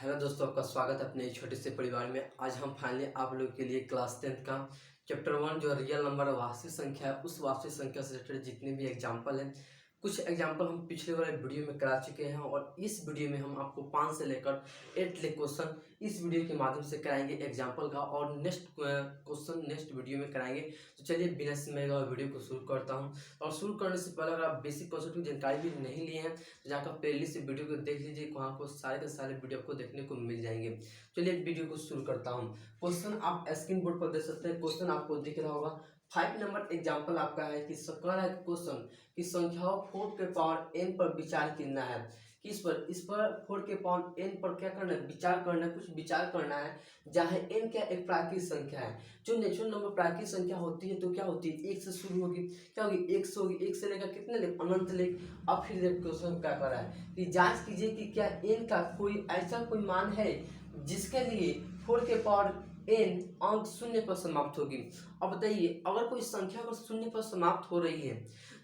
Hello दोस्तों, आपका स्वागत है अपने छोटे से परिवार में। आज हम फाइनली आप लोगों के लिए क्लास 10th का चैप्टर 1 जो रियल नंबर वास्तविक संख्या है, उस वास्तविक संख्या से रिलेटेड जितने भी एग्जाम्पल हैं, कुछ एग्जाम्पल हम पिछले वाले वीडियो में करा चुके हैं और इस वीडियो में हम आपको 5 से लेकर 8 तक क्वेश्चन इस वीडियो के माध्यम से कराएंगे एग्जाम्पल का, और नेक्स्ट क्वेश्चन नेक्स्ट वीडियो में कराएंगे। तो चलिए बिना समय गवाए वीडियो को शुरू करता हूँ। और शुरू करने से पहले अगर आप बेसिक कॉन्सेप्ट की जानकारी भी नहीं लिए हैं तो जाकर प्लेलिस्ट वीडियो को देख लीजिए, वहाँ को सारे के सारे वीडियो आपको देखने को मिल जाएंगे। चलिए वीडियो को शुरू करता हूँ। क्वेश्चन आप स्क्रीन बोर्ड पर देख सकते हैं। क्वेश्चन आपको दिख रहा होगा। 5 नंबर एग्जाम्पल आपका है कि कह रहा है क्वेश्चन की संख्याओं 4 के पावर n पर विचार करना है। किस पर? इस पर 4 के पावर n पर क्या करना है? विचार करना है, कुछ विचार करना है। जहाँ n क्या एक प्राकृतिक संख्या है। जो नेचुरल नंबर प्राकृतिक संख्या होती है तो क्या होती है? 1 से शुरू होगी। क्या होगी? 1 से होगी। 1 से लेकर कितने ले? अनंत ले। अब फिर क्वेश्चन क्या कर रहा है कि जांच कीजिए कि क्या n का कोई ऐसा कोई मान है जिसके लिए 4 के पावर n अंक शून्य पर समाप्त होगी। अब बताइए, अगर कोई संख्या अगर शून्य पर समाप्त हो रही है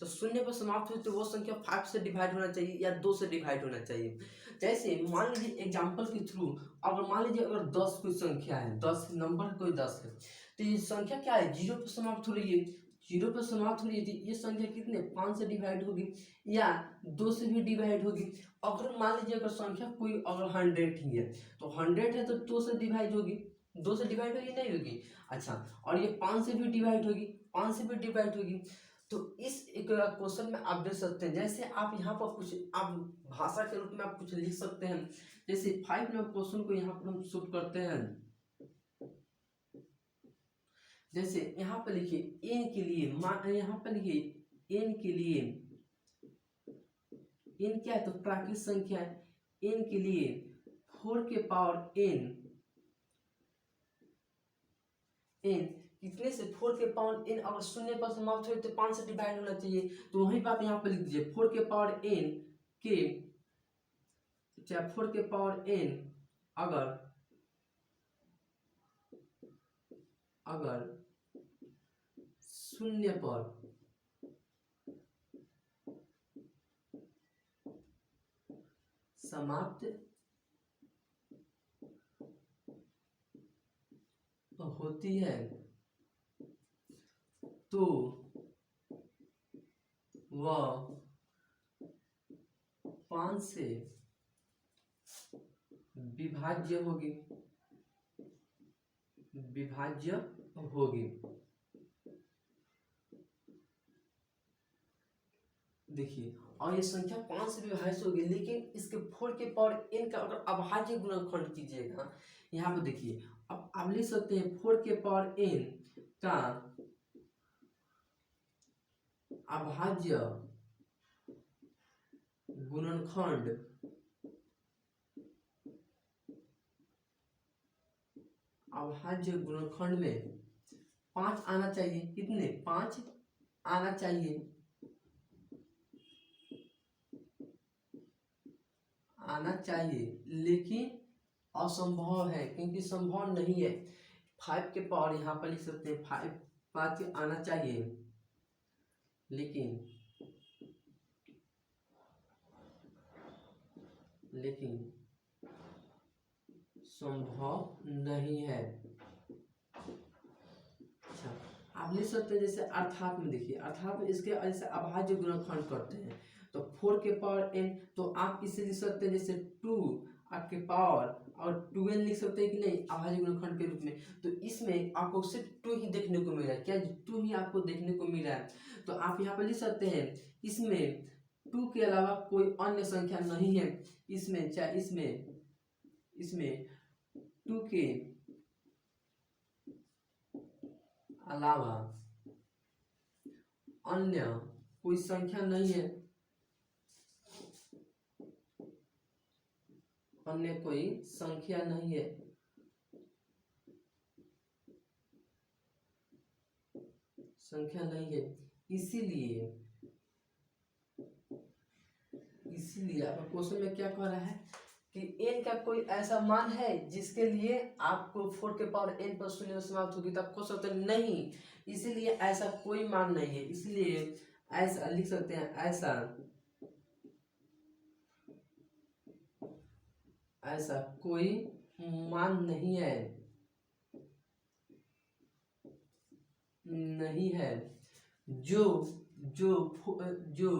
तो शून्य पर समाप्त हुई तो वो संख्या 5 से डिवाइड होना चाहिए या 2 से डिवाइड होना चाहिए। जैसे मान लीजिए एग्जांपल के थ्रू, अगर मान लीजिए अगर 10 कोई संख्या है, 10 नंबर कोई 10 है, तो ये संख्या क्या है? 0 पर समाप्त हो रही है। 0 पर समाप्त हो रही है तो ये संख्या कितने? 5 से डिवाइड होगी या 2 से भी डिवाइड होगी। अगर मान लीजिए अगर संख्या कोई अगर 100 ही है तो 100 है तो 2 से डिवाइड होगी। 2 से डिवाइड होगी नहीं होगी? अच्छा, और ये 5 से भी डिवाइड होगी, 5 से भी डिवाइड होगी। तो इस एक क्वेश्चन में आप देख सकते हैं, जैसे आप यहाँ पर कुछ आप भाषा के रूप में आप कुछ लिख सकते हैं। जैसे 5 नंबर क्वेश्चन को यहाँ पर हम शूट करते हैं। जैसे यहाँ पर लिखिए n के लिए, यहाँ पर लिखिए n के लिए, n क्या है? तो प्राकृतिक संख्या है। n के लिए 4 के पावर n कितने से? 4 के पावर n अगर शून्य पर समाप्त हो तो 5 से डिवाइड होना चाहिए। तो वहीं पर आप यहाँ पर लिख दीजिए 4 के पावर n के, चाहे 4 के पावर n अगर अगर शून्य पर समाप्त होती है तो वह 5 से विभाज्य होगी, विभाज्य होगी। देखिए, और ये संख्या 5 से विभाज्य होगी, लेकिन इसके 4 के पावर n का अगर अभाज्य गुणनखंड कीजिएगा, यहाँ पे देखिए, अब आप लिख सकते हैं 4 के पावर n का अभाज्य गुणनखंड में 5 आना चाहिए। कितने? 5 आना चाहिए, लेकिन असंभव है क्योंकि संभव नहीं है। 5 के पावर यहाँ पर लिख सकते हैं 5 आना चाहिए, लेकिन संभव नहीं है। अच्छा, आप लिख सकते हैं जैसे अर्थात में, देखिए अर्थात में इसके ऐसे अभाज्य गुणनखंड करते हैं तो 4 के पावर n, तो आप इसे लिख सकते हैं जैसे 2 के पावर और 2n लिख सकते हैं कि नहीं, अभाज्य गुणनखंड के रूप में। तो इसमें आपको सिर्फ 2 ही देखने को मिल रहा है। क्या? 2 ही आपको देखने को मिल रहा है। तो आप यहाँ पर लिख सकते हैं इसमें 2 के अलावा कोई अन्य संख्या नहीं है। इसमें चाहे इसमें 2 के अलावा अन्य कोई संख्या नहीं है, अन्य कोई संख्या नहीं है। इसीलिए आपका क्वेश्चन में क्या कह रहा है कि n का कोई ऐसा मान है जिसके लिए आपको 4 के पावर n पर शून्य में समाप्त होगी, तब कह सकते हैं नहीं, इसीलिए ऐसा कोई मान नहीं है। इसलिए ऐसा लिख सकते हैं, ऐसा कोई मान नहीं है, नहीं है जो जो जो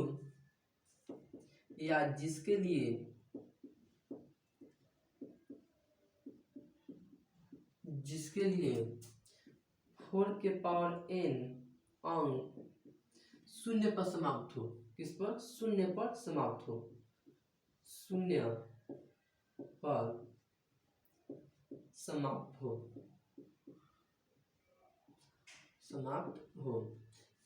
या जिसके लिए जिसके लिए 4 के पावर n अंक शून्य पर समाप्त हो। किस पर? शून्य पर समाप्त हो, शून्य पर समाप्त हो, समाप्त हो।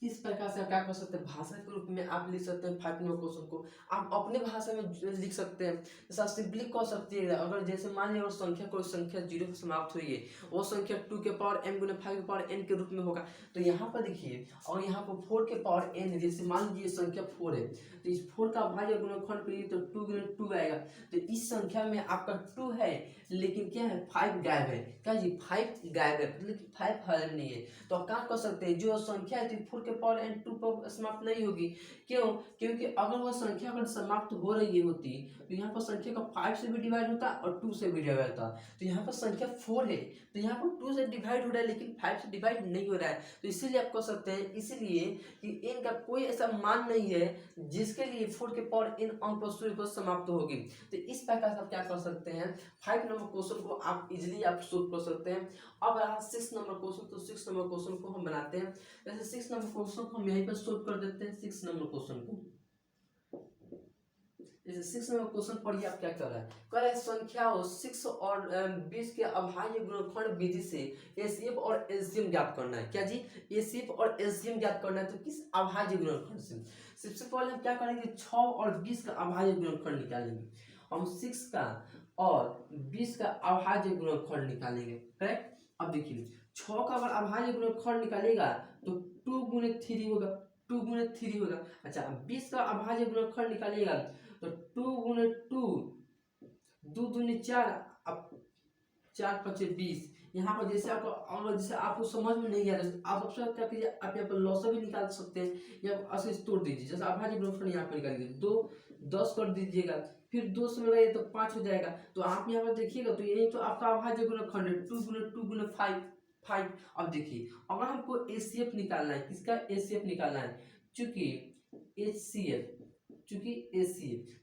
इस प्रकार से आप क्या कर सकते हैं, भाषा के रूप में आप लिख सकते हैं 5 नंबर क्वेश्चन को आप अपने भाषा में लिख सकते हैं। जैसे आप सिंपली कह सकते हैं, अगर जैसे मान लिया संख्या कोई संख्या 0 पर समाप्त हुई है, वो संख्या 2 के पावर m गुना 5 के पावर n के रूप में होगा। तो यहाँ पर देखिए, और यहाँ पर 4 के पावर n, जैसे मान लीजिए संख्या 4 है, तो इस 4 का अभाज्य गुणनखंड करिए तो 2 गुना 2 आएगा। तो इस संख्या में आपका 2 है, लेकिन क्या है, 5 गायब है। क्या जी, 5 गायब है, मतलब कि 5 हाजिर नहीं है। तो आप क्या कर सकते हैं, जो संख्या है 4 के पावर n 2 पर समाप्त नहीं होगी। क्यों? क्योंकि अगर वह संख्या अगर समाप्त हो रही होती तो यहाँ पर संख्या का 5 से भी डिवाइड होता और 2 से भी डिवाइड होता। तो यहाँ पर संख्या 4 है, तो यहाँ पर 2 से डिवाइड हो रहा है, लेकिन 5 से डिवाइड नहीं हो रहा है। तो इसीलिए आप कह सकते हैं, इसलिए कि n का कोई ऐसा मान नहीं है जिसके लिए 4 के पावर n अंक पर शून्य पर समाप्त होगी। तो इस प्रकार से आप क्या कर सकते हैं, 5 नंबर क्वेश्चन को आप इजिली आप सोल्व कर सकते हैं। अब रहा 6 नंबर क्वेश्चन, तो 6 नंबर क्वेश्चन को हम बनाते हैं। जैसे 6 नंबर क्वेश्चन को हम यहीं पर सोल्व कर देते हैं। 6 नंबर क्वेश्चन को, जैसे 6 नंबर क्वेश्चन पढ़िए, आप क्या कर रहा है, कह रहा है संख्याओं 6 और 20 के अभाज्य गुणनखंड विधि से एचसीएफ और एलसीएम ज्ञात करना है। क्या जी, एचसीएफ और एलसीएम ज्ञात करना है। तो किस अभाज्य गुणनखंड से? सबसे पहले हम क्या करेंगे, 6 और 20 का अभाज्य गुणनखंड निकालेंगे। हम 6 का और 20 का अभाज्य गुणनखंड निकालेंगे, करेक्ट। अब देखिए, 6 का अगर अभाज्य गुणनखंड निकालेगा तो 2 गुने 3 होगा, 2 गुने 3 होगा। अच्छा, 20 का अभाज्य गुणनखंड निकालिएगा तो 2 गुने 2, 2 दूनी 4, अब 4 पचे 20। यहाँ पर जैसे आपको समझ में नहीं आ रहा, आप सबसे क्या कीजिए, आप यहाँ पर लॉस भी निकाल सकते हैं या ऐसे तोड़ दीजिए। जैसे अभाज्य गुणनखंड यहाँ पर निकाल दीजिए, 2 10 कर दीजिएगा, फिर 2 से मिलाइए तो 5 हो जाएगा। तो आप यहाँ पर देखिएगा, तो यही तो आपका अभाज्य गुणनखंड है, 2 गुने 5 5। अब देखिए, अगर हमको एचसीएफ निकालना है, किसका एचसीएफ निकालना है, चूंकि एचसीएफ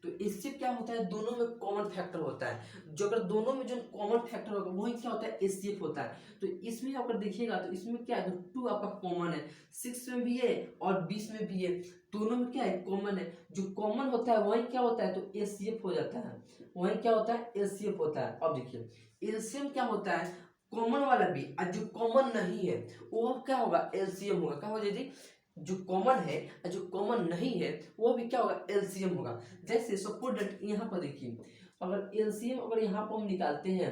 तो एचसीएफ क्या होता है, दोनों में कॉमन फैक्टर होता है। जो अगर दोनों में जो कॉमन फैक्टर होगा वही क्या होता है, एचसीएफ होता है। तो इसमें अगर देखिएगा तो इसमें क्या है, तो 2 आपका कॉमन है, 6 में भी है और 20 में भी है, दोनों में क्या है, कॉमन है। जो कॉमन होता है वही क्या होता है, तो एचसीएफ हो जाता है, वही क्या होता है, एचसीएफ होता है। अब देखिए, एलसीएम क्या होता है, कॉमन वाला भी, और जो कॉमन नहीं है वो क्या होगा, एलसीएम होगा। क्या हो जाएगी, जो कॉमन है और जो कॉमन नहीं है वो भी क्या होगा, एलसीएम होगा। जैसे सपोज दैट यहाँ पर देखिए, अगर एलसीएम अगर यहाँ पर हम निकालते हैं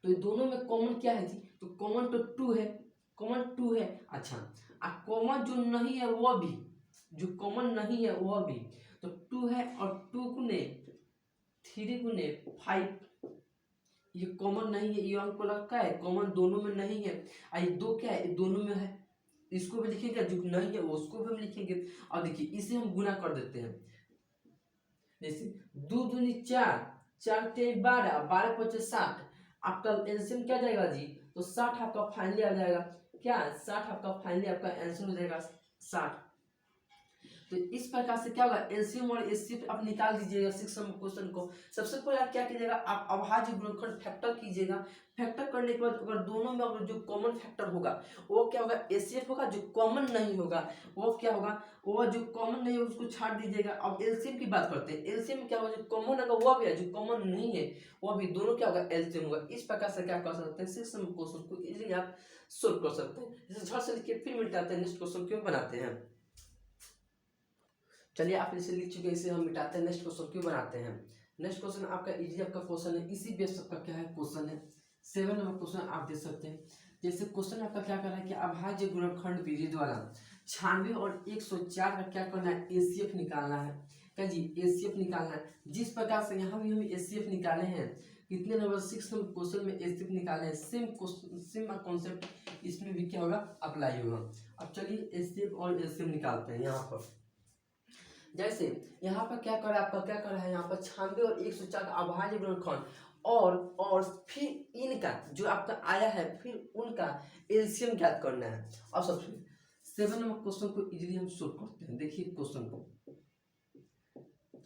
तो दोनों में कॉमन क्या है जी, तो कॉमन तो 2 है, कॉमन 2 है। अच्छा, कॉमन जो नहीं है वो भी, जो कॉमन नहीं है वो भी तो 2 है, और 2 गुने 3 गुने 5, ये कॉमन नहीं है, ये अंक को लगता है कॉमन दोनों में नहीं है। ये 2 क्या है, दोनों में है, इसको भी लिखेंगे, जो नहीं है उसको भी हम लिखेंगे। और देखिए, इसे हम गुना कर देते हैं। जैसे 2 दूनी 4, 4 तेईस 12, 12 पचे 60। आपका एलसीएम क्या जाएगा जी, तो 60 आपका फाइनली आ जाएगा। क्या, 60 आपका फाइनली आपका आंसर हो जाएगा 60। तो इस प्रकार से क्या होगा, एलसीएम और एचसीएफ आप निकाल दीजिएगा 6 नंबर क्वेश्चन को। सबसे पहले आप क्या कीजिएगा, आप अभाज्य गुणनखंड फैक्टर कीजिएगा। फैक्टर करने के बाद अगर दोनों में अगर जो कॉमन फैक्टर होगा वो क्या होगा, एचसीएफ होगा। जो कॉमन नहीं होगा वो क्या होगा, वो जो कॉमन नहीं है उसको छाड़ दीजिएगा। अब एलसीएम की बात करते हैं, एलसीएम क्या होगा, जो कॉमन होगा वो भी है, जो कॉमन नहीं है वो भी, दोनों क्या होगा, एलसीएम होगा। इस प्रकार से क्या कर सकते हैं, 6 नंबर क्वेश्चन को इजीली आप सोल्व कर सकते हैं। जैसे झट से लिखिए, फिर मिटाते हैं, नेक्स्ट क्वेश्चन क्यों बनाते हैं। चलिए, आप इसे लिख चुके हैं, इसे हम मिटाते हैं, नेक्स्ट क्वेश्चन क्यों बनाते हैं। नेक्स्ट क्वेश्चन आपका इजी आपका क्वेश्चन है, इसी बेस आपका क्या है क्वेश्चन है, 7 नंबर क्वेश्चन आप देख सकते हैं। जैसे क्वेश्चन आपका क्या कर रहा है कि अभाज्य गुणनखंड विधि द्वारा 96 और 104 का क्या करना है, एचसीएफ निकालना है। क्या जी, एचसीएफ निकालना है। जिस प्रकार से यहाँ भी हम एचसीएफ निकाले हैं, कितने नंबर 6 नंबर क्वेश्चन में एचसीएफ निकाले हैं, सेम कॉन्सेप्ट इसमें भी क्या होगा, अप्लाई होगा। अब चलिए एचसीएफ और एलसीएम निकालते हैं। यहाँ पर जैसे यहाँ पर क्या कर रहा है, आपका क्या कर रहा है, यहाँ पर 96 और 104 का अभाज्य गुणनखंड और फिर इनका जो आपका आया है फिर उनका एलसीएम ज्ञात करना है। अब सबसे 7 नंबर क्वेश्चन को इजीली हम सोल्व करते हैं। देखिए क्वेश्चन को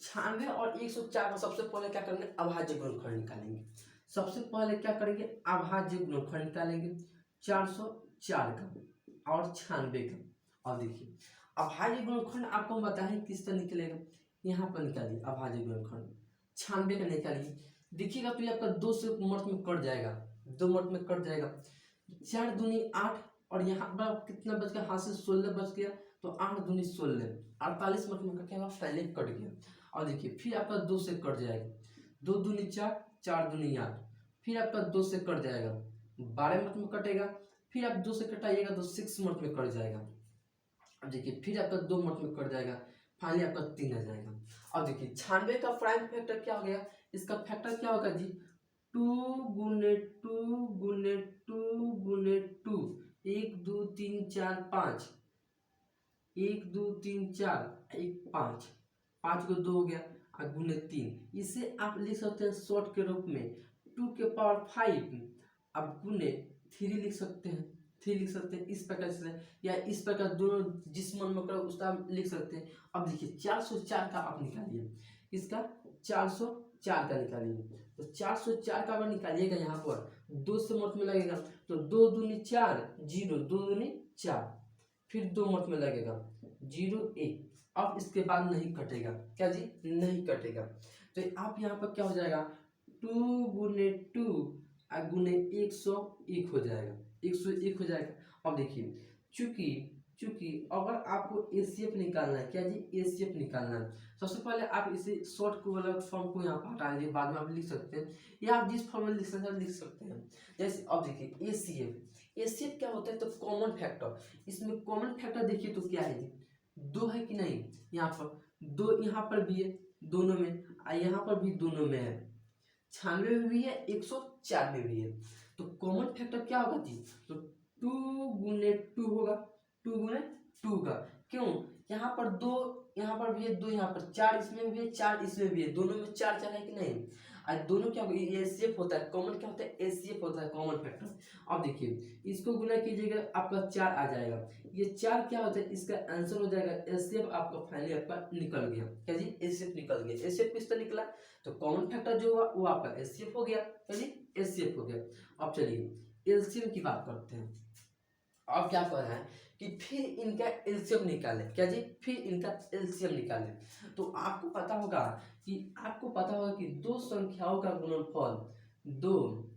96 और 104 का सबसे पहले क्या करेंगे, अभाज्य गुणनखंड निकालेंगे। सबसे पहले क्या करेंगे, अभाज्य गुणनखंड निकालेंगे 404 का और 96 का। और देखिए अभाज्य गुणनखंड आपको हम बताएं किस तरह निकलेगा, यहाँ पर निकालिए अभाज्य गुणनखंड 96 का निकालिए। देखिएगा तो ये आपका 2 से मत में कट जाएगा, 2 मत में कट जाएगा, 4 दूनी 8 और यहाँ पर कितना बच गया, हाथ से 16 बच गया, तो 8 दूनी 16, 48 मत में क्या होगा, पहले कट गया। और देखिए फिर आपका 2 से कट जाएगा, 2 दूनी 4, 4 दूनी 8, फिर आपका 2 से कट जाएगा, 12 मत में कटेगा, फिर आप 2 से कटाइएगा तो 6 मत में कट जाएगा। अब देखिए फिर आपका 2 मत में कट जाएगा, फाइनली आपका 3 आ जाएगा। अब देखिए 96 का प्राइम फैक्टर क्या हो गया, इसका फैक्टर क्या होगा जी, 2 गुने 2 गुने 2 गुने 2, 1 2 3 4 5, 1 2 3 4 1 5, 5 को 2 हो गया और गुने 3। इसे आप लिख सकते हैं शॉर्ट के रूप में 2 के पावर 5, अब गुने 3 लिख सकते हैं, 3 लिख सकते हैं इस प्रकार से, या इस प्रकार दोनों जिस मन में करो उसका आप लिख सकते हैं। अब देखिए 404 का आप निकालिए, इसका 404 का निकालिए, तो 404 का अगर निकालिएगा यहाँ पर 2 से मत में लगेगा तो 2 दूनी 4, 0, 2 दूनी 4, फिर 2 मत में लगेगा 0 1। अब इसके बाद नहीं कटेगा, क्या जी, नहीं कटेगा, तो आप यहाँ पर क्या हो जाएगा, 2 गुने 2 गुने 101 हो जाएगा, 101 हो जाएगा। अब देखिए चूंकि अगर आपको एसीएफ निकालना है, क्या जी, एसीएफ निकालना है, सबसे पहले आप इसे शॉर्ट को वाला फॉर्म को यहाँ पर हटा दीजिए, बाद में आप लिख सकते हैं, या आप जिस फॉर्म में लिख सकते हैं। जैसे अब देखिए एसीएफ क्या होता है, तो कॉमन फैक्टर, इसमें कॉमन फैक्टर देखिए तो क्या है जी, 2 है कि नहीं, यहाँ पर 2 यहाँ पर भी है दोनों में, और यहाँ पर भी दोनों में है, 96 में भी है, 104 में भी है, तो कॉमन फैक्टर क्या होगा जी, तो 2 गुने 2 होगा, 2 गुने 2 का, क्यों, यहाँ पर 2 यहाँ पर भी है, 2 यहाँ पर, 4 इसमें भी है, 4 इसमें भी है, दोनों में 4 4 है कि नहीं, और दोनों क्या होगा, एसीएफ होता है, कॉमन क्या होता है, एसीएफ होता है, कॉमन फैक्टर। अब देखिए इसको गुना कीजिएगा आपका 4 आ जाएगा, ये 4 क्या होता है, इसका आंसर हो जाएगा एसीएफ, आपका फाइनली आपका निकल गया, क्या जी, एसीएफ निकल गया। एसीएफ किस तरह निकला, तो कॉमन फैक्टर जो हुआ वो आपका एसीएफ हो गया, क्या जी, एसीएफ हो गया। अब चलिए एलसीएम की बात करते हैं। अब क्या कर रहा है कि फिर इनका एलसीएम निकालें, क्या जी, फिर इनका एलसीएम निकालें। तो आपको पता होगा कि दो संख्याओं का गुणनफल, दो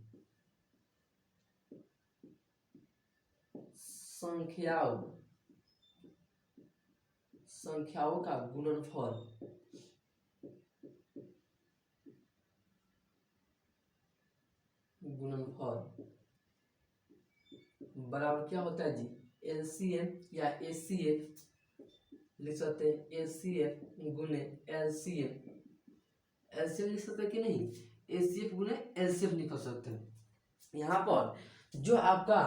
संख्याओं का गुणनफल बराबर क्या होता है जी, एलसीएम या एसीएफ लिख सकते हैं, एसीएफ गुने एलसीएम, एलसीएम लिख सकते हैं कि नहीं, एसीएफ गुने एलसीएम निकल सकते हैं। यहाँ पर जो आपका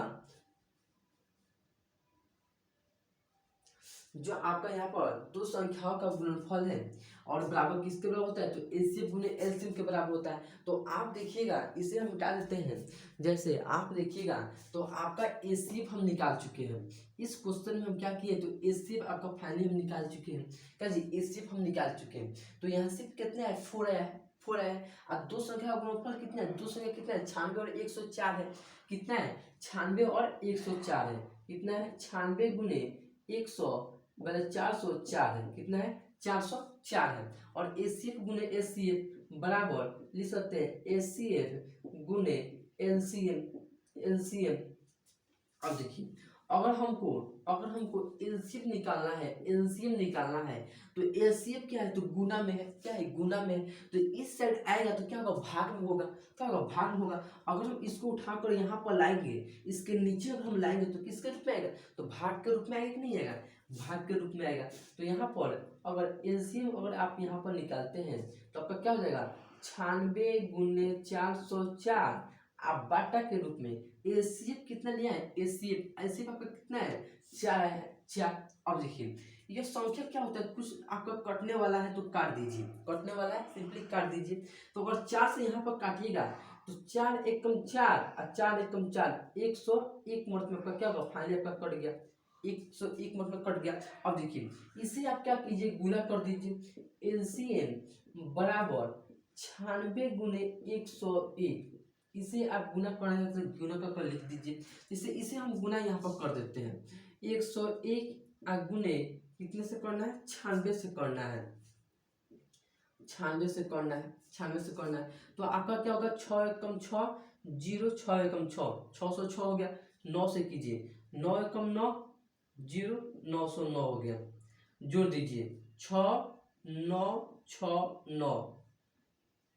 यहाँ पर दो संख्याओं का गुणनफल है और बराबर किसके बराबर होता है, तो एलसीएम गुने एलसीएम के बराबर होता है। तो आप देखिएगा इसे हम हटा देते हैं, जैसे आप देखिएगा तो आपका एसीएफ हम निकाल चुके हैं, इस क्वेश्चन में हम क्या किए, तो एसीएफ आपका फाइनली हम निकाल चुके हैं, क्या जी, एसीएफ हम निकाल चुके हैं। तो यहाँ सिर्फ कितने है, 4 आया है, 4 आया है, और दो संख्या का गुणनफल कितना है, दो संख्या कितना है, 96 और 104 है, कितना है, 96 और 104 है, कितना है, 96 गुने 100 बराबर 404 है, कितना है, 404 है, और एसीएफ गुने एसीएफ बराबर लिख सकते हैं एसीएफ गुने एलसीएम। अब देखिए अगर हमको एलसीएम निकालना है तो एलसीएम क्या है, तो गुना में है, क्या है, गुना में है, तो इस साइड आएगा तो क्या होगा, भाग में होगा, क्या होगा, भाग में होगा। अगर हम इसको उठाकर यहाँ पर लाएंगे, इसके नीचे अगर हम लाएंगे तो किसके रूप में आएगा, तो भाग के रूप में आएगा कि नहीं आएगा, भाग के रूप में आएगा। तो यहाँ पर अगर एलसीएम अगर आप यहाँ पर निकालते हैं तो आपका क्या हो जाएगा, 96 गुने 404 आप बाटा के रूप में, एसीएफ कितना लिया है, एसीएफ आपका कितना है, 4 है, 4। अब देखिए ये संख्या क्या होता है, कुछ आपका कटने वाला है तो काट दीजिए, कटने वाला है सिंपली काट दीजिए। तो अगर 4 से यहाँ पर काटिएगा तो 4 एकम 4 और 4 एकम 4, 101 मिनट में आपका क्या होगा, फाइनली आपका कट गया, 101 मिनट में कट गया। अब देखिए इसे आप क्या कीजिए, गुना कर दीजिए, एलसीएम बराबर 96 गुने 101, इसे आप गुना करना है तो गुना कर लिख दीजिए। जैसे इसे हम गुना यहाँ पर कर देते हैं, 101 गुने कितने से करना है, 96 से करना है, 96 से करना है, 96 से करना है। तो आपका क्या होगा, 6 एकम 6, 0 6 एकम 6, 606 हो गया। 9 से कीजिए, 9 एकम 9, 0 909 हो गया। जोड़ दीजिए 6 9 6 9,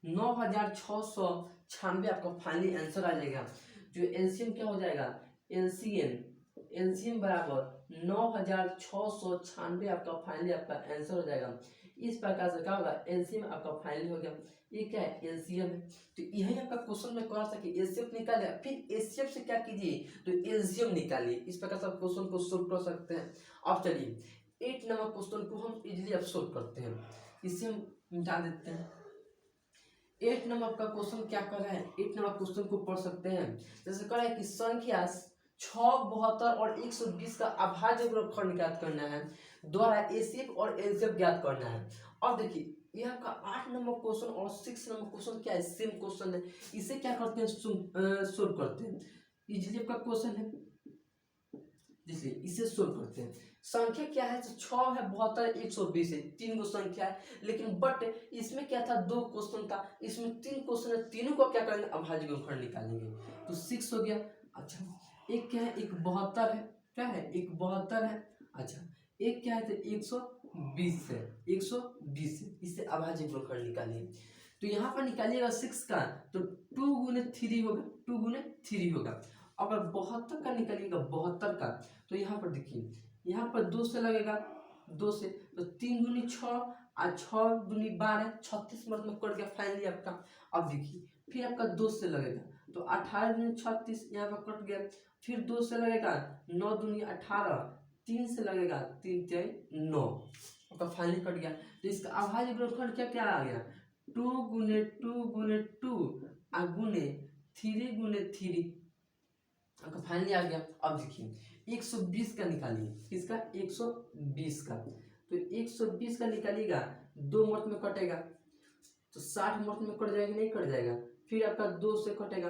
9696 आपका फाइनली आंसर आ जाएगा। जो एलसीएम क्या हो जाएगा, एलसीएम बराबर 9696 आपका फाइनली आपका आंसर हो जाएगा। इस प्रकार से क्या होगा, एलसीएम आपका फाइनली हो गया। ये क्या है, एलसीएम है। तो यही आपका क्वेश्चन में कौन सा कि एलसीएम निकाले, फिर एलसीएम से क्या कीजिए, तो एलसीएम निकालिए। इस प्रकार से आप क्वेश्चन को सोल्व कर सकते हैं। अब चलिए 8 नंबर क्वेश्चन को हम इजीली अब सोल्व करते हैं। इसे हम मिटा देते हैं। 8 नंबर का क्वेश्चन क्या कर रहा है, 8 नंबर क्वेश्चन को पढ़ सकते हैं। जैसे कर रहा है कि संख्या 6, 72 और 120 का अभाज्य गुणनखंड ज्ञात करना है, द्वारा एसीएफ और एलसीएफ ज्ञात करना है। और देखिए यहाँ का 8 नंबर क्वेश्चन और 6 नंबर क्वेश्चन क्या है, सेम क्वेश्चन है। इसे क्या करते हैं, सोल्व करते हैं। इजीली का क्वेश्चन है, इसलिए इसे सोल्व करते हैं। संख्या क्या है, 6 है, 72 120 है, 3 गो संख्या है। लेकिन बट इसमें क्या था, 2 क्वेश्चन था, इसमें 3 क्वेश्चन है, तीनों को क्या करेंगे, अभाज्य गुणनखंड निकालेंगे। तो 6 हो गया। अच्छा एक क्या है, एक 72 है, क्या है, एक 72 है। अच्छा एक क्या है, तो 120 है, 120 है। इससे अभाज्य गुणनखंड निकालिए। तो यहाँ पर निकालिएगा 6 का, तो 2 गुने 3 होगा, 2 गुने 3 होगा। अगर 72 का निकालिएगा, 72 का, तो यहाँ पर देखिए, यहाँ पर 2 से लगेगा, 2 से, तो 3 दूनी 6 और 6 दूनी 12, 36 मतलब कट गया फाइनली आपका। अब देखिए फिर आपका 2 से लगेगा, तो 18 दूनी 36 यहाँ पर कट गया। फिर 2 से लगेगा, 9 दूनी 18, 3 से लगेगा, 3 3 9, आपका फाइनली कट गया। तो इसका अभाज्य गुणनखंड क्या क्या आ गया, 2 गुने 2 गुने 2 और गुने 3 गुने 3, आपका फाइनली आ गया। अब देखिए 120 का निकालिए, किसका, 120 का। तो 120 का निकालिएगा, 2 मिनट में कटेगा, तो 60 मिनट में कट जाएगा, नहीं कट जाएगा। फिर आपका 2 से कटेगा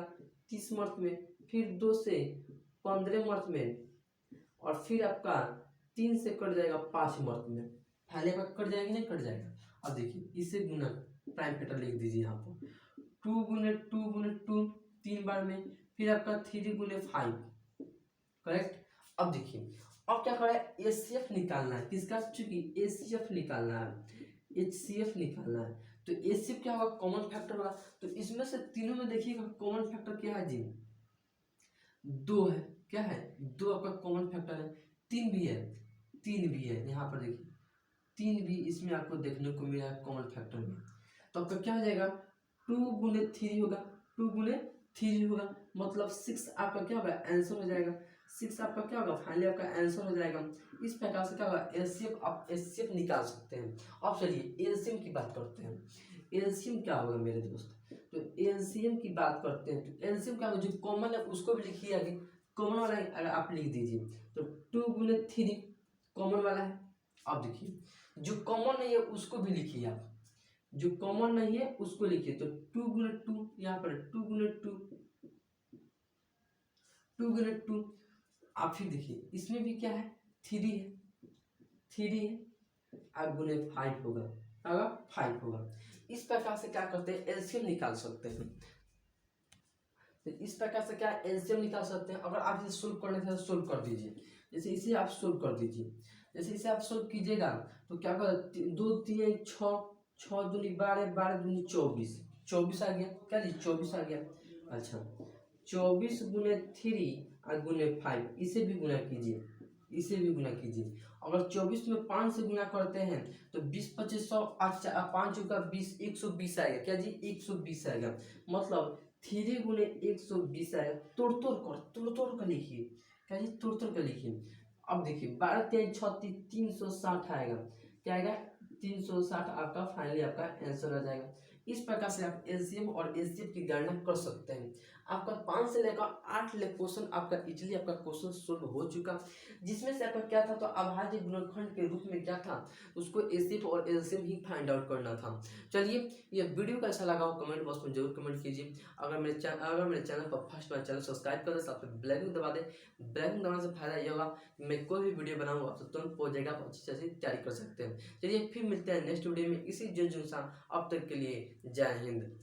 30 मिनट में, फिर 2 से 15 मिनट में, और फिर आपका 3 से कट जाएगा 5 मिनट में। फाइनली आपका कट जाएगा, नहीं कट जाएगा। अब देखिए इसे गुना प्राइम फैक्टर लिख दीजिए यहाँ पर, 2 गुने 2 गुने 2 3 बार में, फिर आपका 3 गुने 5, करेक्ट। अब देखिए अब क्या करें, एचसीएफ निकालना है, किसका, चूंकि एचसीएफ निकालना है, एचसीएफ निकालना है। तो एचसीएफ क्या होगा, कॉमन फैक्टर होगा। तो इसमें से तीनों में देखिएगा कॉमन फैक्टर क्या है जी, 2 है, क्या है, 2 आपका कॉमन फैक्टर है। 3 भी है, 3 भी है, यहाँ पर देखिए 3 भी इसमें आपको देखने को मिला है कॉमन फैक्टर में। तो आपका क्या हो जाएगा, 2 गुने 3 होगा, 2 गुने 3 होगा, मतलब 6 आपका क्या होगा, आंसर हो जाएगा। 6 आपका क्या होगा, फाइनली आपका आंसर हो जाएगा। इस प्रकार से क्या होगा, एलसीएम आप एचसीएफ निकाल सकते हैं। अब चलिए एलसीएम की बात करते हैं। एलसीएम क्या होगा मेरे दोस्त, तो एलसीएम की बात करते हैं। तो एलसीएम क्या होगा, जो कॉमन है उसको भी लिखिए आगे, कॉमन वाला अगर आप लिख दीजिए। तो 2 गुने 3 कॉमन वाला है। अब देखिए जो कॉमन नहीं है उसको भी लिखिए आप, जो कॉमन नहीं है उसको लिखिए। तो 2 गुने 2, यहाँ पर 2 गुने 2, 2 गुने 2। आप फिर देखिए इसमें भी क्या है, 3 है, 3 है, आप गुने 5 होगा, होगा 5 होगा। इस प्रकार से क्या करते हैं, एलसीएम निकाल सकते हैं। तो इस प्रकार से क्या एलसीएम निकाल सकते हैं। अगर आप इसे सोल्व करने थे तो सोल्व कर दीजिए। जैसे इसे आप सोल्व कर दीजिए, जैसे इसे आप सोल्व कीजिएगा तो क्या कर, 2 3 6, 6 दूनी 12, 12 दूनी 24, 24 आ गया, क्या जी 24 आ गया। अच्छा 24 गुने 3 और गुने 5, इसे भी गुना कीजिए, इसे भी गुना कीजिए। अगर 24 में 5 से गुना करते हैं तो 20 25 100, 5 का 20, 120 आएगा, क्या जी 120 आएगा। मतलब 3 गुने 120 आएगा। तोड़ तोड़ कर लिखिए, क्या जी तोड़ तोड़ कर लिखिए। अब देखिए 12×3 = 360 आएगा। क्या आएगा? 360 आपका फाइनली आपका आंसर आ जाएगा। इस प्रकार से आप एलसीएम और एचसीएफ की गणना कर सकते हैं। आपका 5 से लेकर 8 लेख क्वेश्चन आपका इजीली आपका क्वेश्चन सोल्व हो चुका, जिसमें से आपका क्या था, तो अभाज्य गुणनखंड के रूप में क्या था, उसको एचसीएफ और एलसीएम ही फाइंड आउट करना था। चलिए, ये वीडियो कैसा लगा हो कमेंट बॉक्स में जरूर कमेंट कीजिए। अगर मेरे चैनल पर फर्स्ट बार चैनल सब्सक्राइब करें, साथ में बेल आइकन दबा दें। बेल आइकन दबाने से फायदा ये होगा, मैं कोई भी वीडियो बनाऊँ आप तुरंत पहुंच जाएगा, आप अच्छी तरह से तैयारी कर सकते हैं। चलिए फिर मिलते हैं नेक्स्ट वीडियो में इसी जो अब तक के लिए जय हिंद।